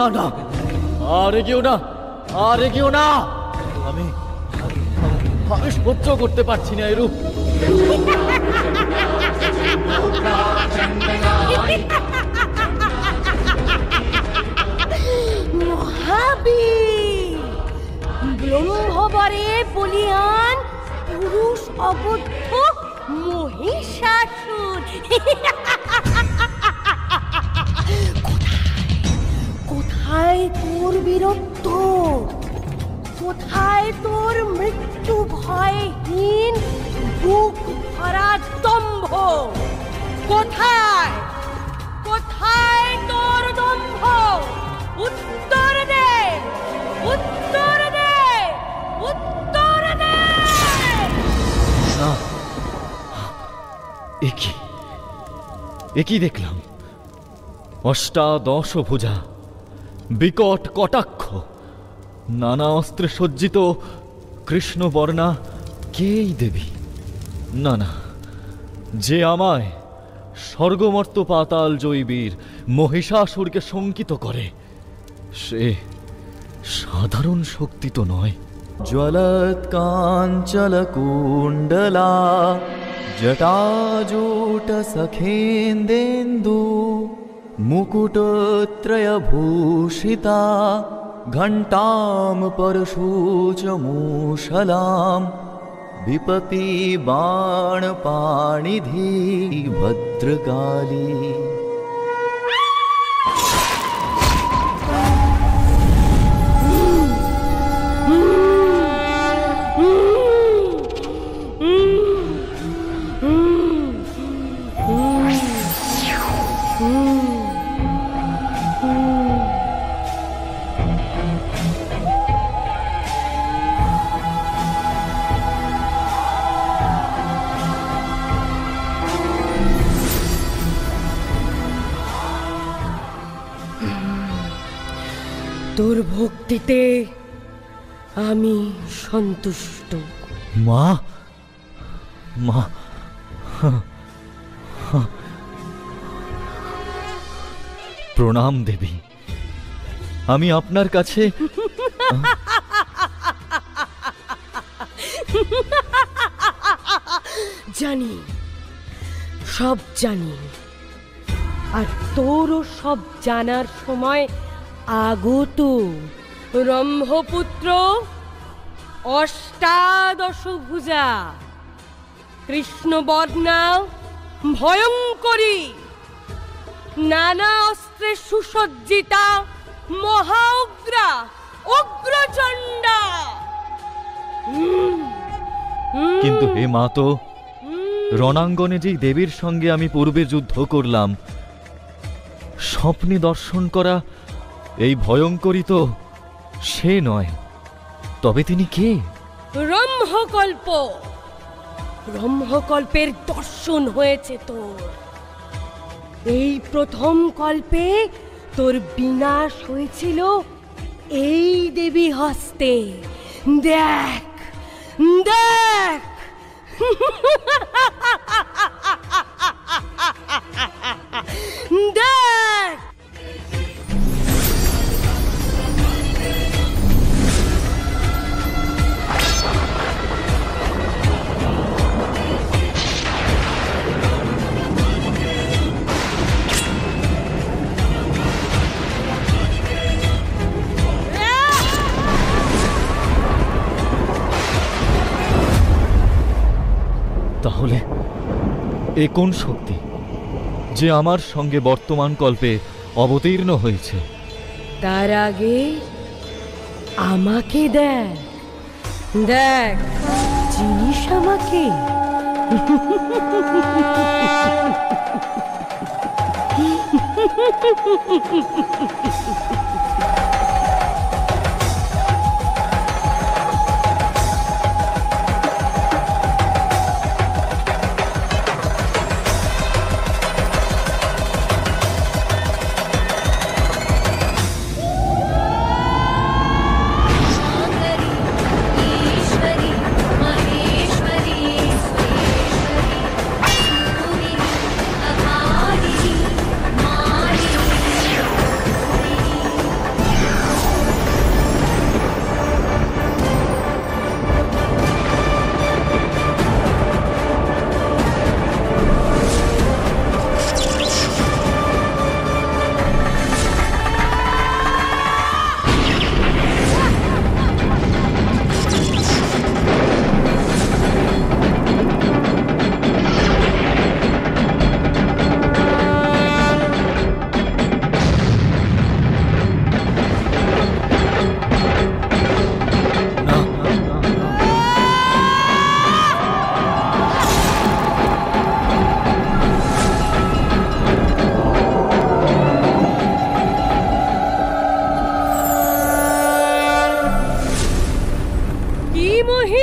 না না, আর এগিয়েও না, আর এগিয়েও না। আমি আমি সহ্য করতে পারছি না এরূপ। মহাবীর, ব্রহ্মবরে বলিয়ান পুরুষ অবদ্ধ মহিষাসুর। কোথায় তোর বীরত্ব? কোথায় তোর মৃত্যু ভয়হীন বুক ভরা দম্ভ? কোথায় কোথায় তোর দম্ভ? উত্তর দে, উত্তর দে, উত্তর দে। না, একই দেখলাম, অষ্টাদশ ভুজা, বিকট কটাক্ষ, নানা অস্ত্রে সজ্জিত কৃষ্ণবর্ণা কেই দেবী? না না, যে আমায় স্বর্গমর্ত পাতাল জৈবীর মহিষাসুরকে শঙ্কিত করে, সে সাধারণ শক্তি তো নয়। ज्वलत्काञ्चलकुण्डला जटाजूटसखेन्देन्दु मुकुटत्रयभूषिता घण्टां परशुचमूषलां विपपि बाणपाणिधि भद्रकाली। তোর ভক্তিতে আমি সন্তুষ্ট। মা, মা, প্রণাম দেবী। আমি আপনার কাছে জানি, সব জানি, আর তোরও সব জানার সময় আগত। ব্রহ্মপুত্র, অষ্টাদশ ভুজা, কৃষ্ণবর্ণা, ভয়ঙ্করী, নানা অস্ত্রে সুসজ্জিতা, মহা উগ্রা, অগ্রচণ্ডা। কিন্তু হে মা, তো রণাঙ্গনে যেই দেবীর সঙ্গে আমি পূর্বে যুদ্ধ করলাম, স্বপ্নে দর্শন করা এই ভয়ঙ্করী তো সে নয়। তবে তিনি কে? ব্রহ্মকল্প। ব্রহ্মকল্পের দর্শন হয়েছে তোর। এই প্রথম কল্পে তোর বিনাশ হয়েছিল এই দেবী হস্তে। দেখ দেখ। দেখ। তাহলে এ কোন শক্তি যে আমার সঙ্গে বর্তমান কল্পে অবতীর্ণ হয়েছে? তার আগে আমাকে দেখ, দেখ চিনিস আমাকে?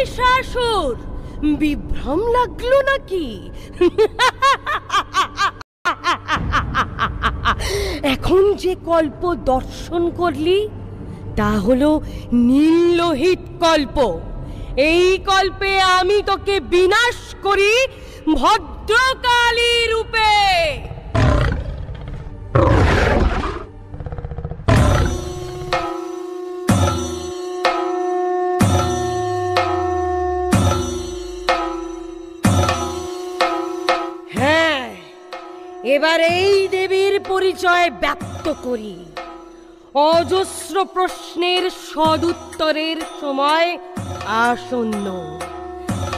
মহিষাসুর, বিভ্রম লাগলো নাকি? এখন যে কল্প দর্শন করলি তা হলো নীললোহিত কল্প। এই কল্পে আমি তোকে বিনাশ করি ভদ্রকালী রূপে। হ্যাঁ, এবার এই দেবীর পরিচয় ব্যক্ত করি। অজস্র প্রশ্নের সদুত্তরের সময় আসন্ন।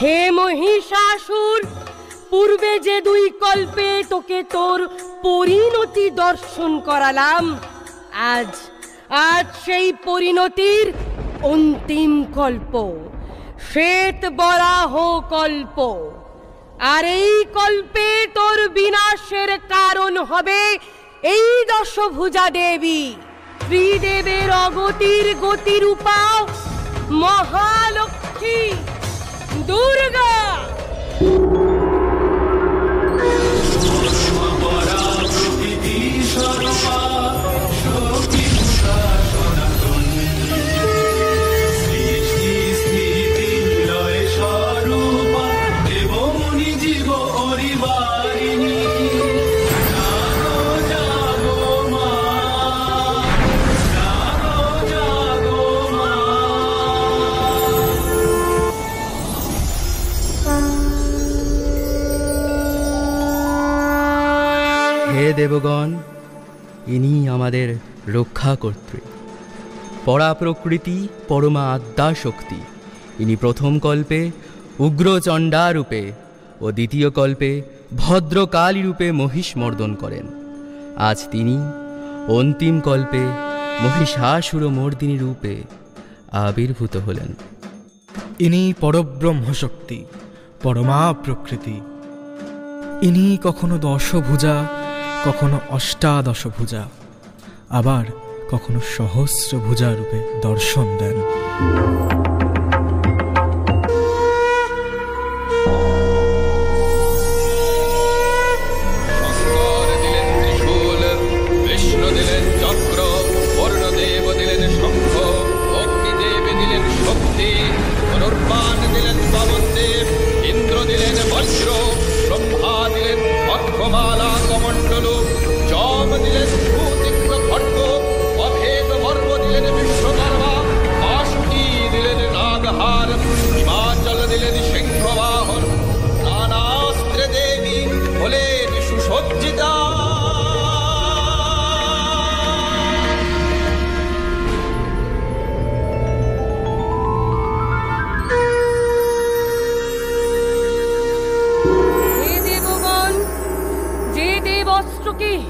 হে মহিষাসুর, পূর্বে যে 2 কল্পে তোকে তোর পরিণতি দর্শন করালাম, আজ সেই পরিণতির অন্তিম কল্প, শ্বেত বরাহ কল্প। আর এই কল্পে তোর বিনাশের কারণ হবে এই দশভুজা দেবী, ত্রিদেবের অগতির গতিরূপা মহালক্ষ্মী দুর্গা। হে দেবগণ, ইনি আমাদের রক্ষাকর্ত্রী, পরা প্রকৃতি, পরমা আদ্যা শক্তি। ইনি প্রথম কল্পে উগ্রচণ্ডা রূপে ও দ্বিতীয় কল্পে ভদ্রকালী রূপে মহিষ মর্দন করেন। আজ তিনি অন্তিম কল্পে মহিষাসুর মর্দিনী রূপে আবির্ভূত হলেন। ইনি পরব্রহ্ম শক্তি, পরমা প্রকৃতি। ইনি কখনো 10 ভুজা, কখনো 18 ভুজা, আবার কখনো সহস্র ভুজা রূপে দর্শন দেন।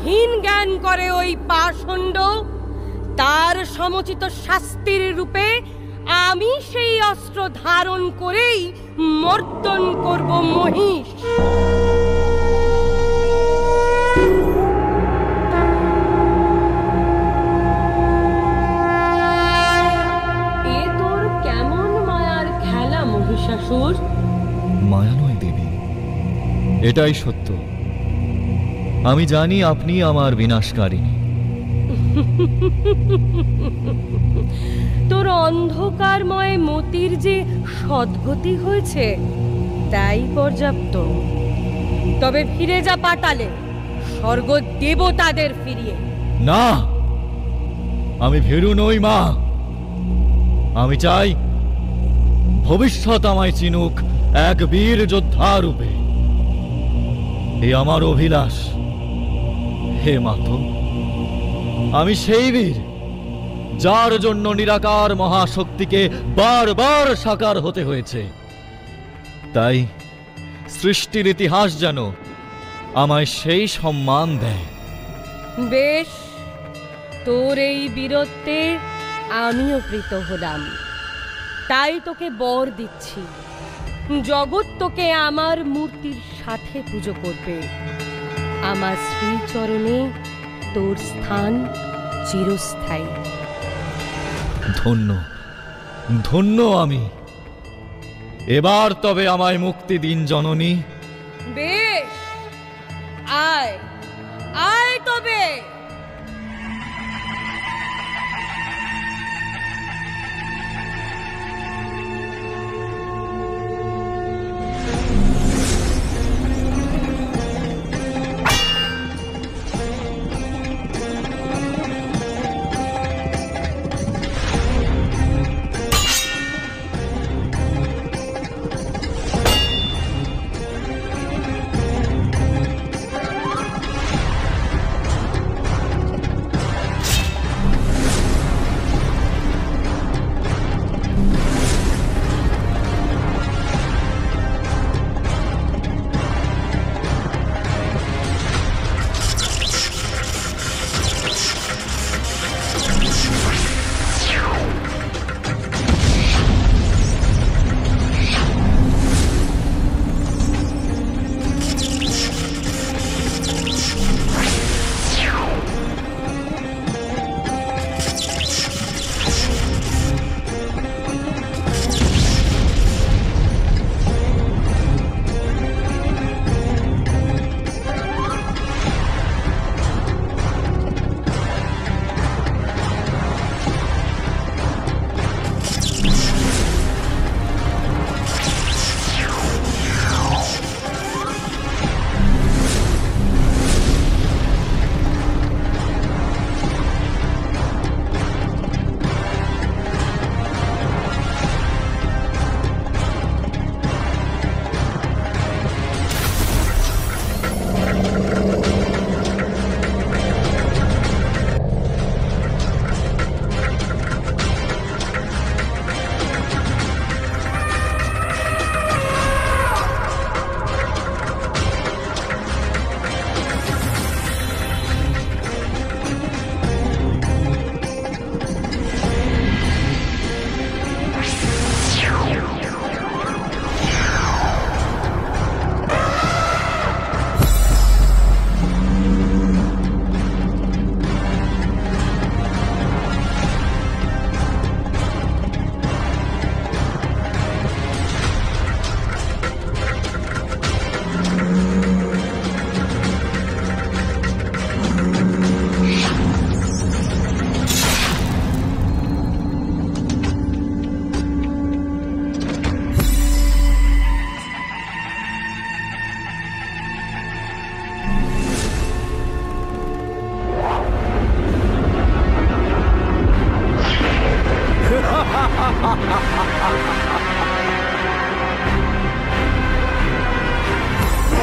হীন জ্ঞান করে ওই পাষণ্ড, তার সমুচিত শাস্তির রূপে আমি সেই অস্ত্র ধারণ করেই মর্দন করব মহিষ। এ তোর কেমন মায়ার খেলা মহিষাসুর? মায়া নয় দেবী, এটাই সত্য। আমি জানি আপনি আমার বিনাশকারিণী। তোর অন্ধকারময় মতির যে সদ্গতি হয়েছে তাই পর্যাপ্ত। তবে ফিরে যা পাতালে, স্বর্গ দেবতাদের ফিরিয়ে। না, আমি ভীরু নই মা। আমি চাই ভবিষ্যৎ আমায় চিনুক এক বীর যোদ্ধা রূপে। এ আমার অভিলাষ। হে মাতো, আমি সেই বীর যার জন্য নিরাকার মহাশক্তিকে বারবার সাকার হতে হয়েছে। তাই সৃষ্টির ইতিহাস যেন আমায় সেই সম্মান দেয়। বেশ, তোর এই বীরত্বে আমিও প্রীত হলাম। তাই তোকে বর দিচ্ছি, জগৎ তোকে আমার মূর্তির সাথে পুজো করবে। আমার শ্রীচরণে তোর স্থান চিরস্থায়ী। ধন্য ধন্য আমি। এবার তবে আমায় মুক্তি দিন জননী। বেশ, আয় আয় তবে।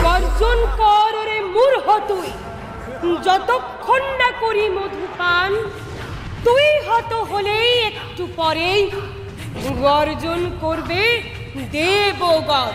গর্জন কর রে মূর্খ তুই, যতক্ষণ না করি মধুপান, তুই হত হলেই একটু পরেই গর্জন করবে দেবগণ।